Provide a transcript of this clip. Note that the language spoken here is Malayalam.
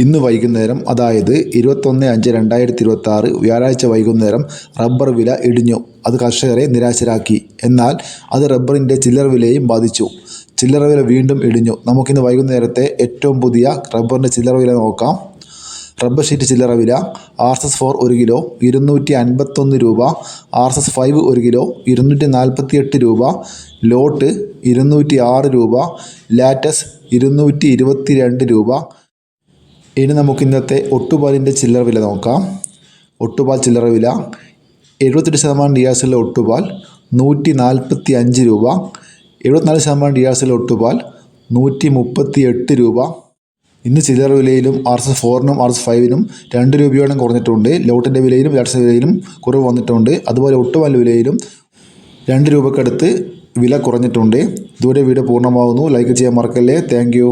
ഇന്ന് വൈകുന്നേരം, അതായത് 21/5/2026 വ്യാഴാഴ്ച വൈകുന്നേരം റബ്ബർ വില ഇടിഞ്ഞു. അത് കർഷകരെ നിരാശരാക്കി. എന്നാൽ അത് റബ്ബറിൻ്റെ ചില്ലറ വിലയെയും ബാധിച്ചു. ചില്ലറ വില വീണ്ടും ഇടിഞ്ഞു. നമുക്കിന്ന് വൈകുന്നേരത്തെ ഏറ്റവും പുതിയ റബ്ബറിൻ്റെ ചില്ലറ വില നോക്കാം. റബ്ബർ ഷീറ്റ് ചില്ലറ വില RSS-4 1 കിലോ 251 രൂപ, RSS-5 1 കിലോ 248 രൂപ, ലോട്ട് 206 രൂപ, ലാറ്റസ് 222 രൂപ. ഇനി നമുക്ക് ഇന്നത്തെ ഒട്ടുപാലിൻ്റെ ചില്ലറ വില നോക്കാം. ഒട്ടുപാൽ ചില്ലറ വില 78% DRS ഉള്ള ഒട്ടുപാൽ 145 രൂപ, 74% DRS ഉള്ള ഒട്ടുപാൽ 138 രൂപ. ഇന്ന് ചില്ലറ വിലയിലും RSS-4നും RSS-5നും 2 രൂപയോളം കുറഞ്ഞിട്ടുണ്ട്. ലോട്ടിൻ്റെ വിലയിലും ലാറ്റസിൻ്റെ വിലയിലും കുറവ് വന്നിട്ടുണ്ട്. അതുപോലെ ഒട്ടുപാലിൻ്റെ വിലയിലും 2 രൂപക്കടുത്ത് വില കുറഞ്ഞിട്ടുണ്ട്. ഇതോടെ വീഡിയോ പൂർണ്ണമാകുന്നു. ലൈക്ക് ചെയ്യാൻ മറക്കല്ലേ. Thank you.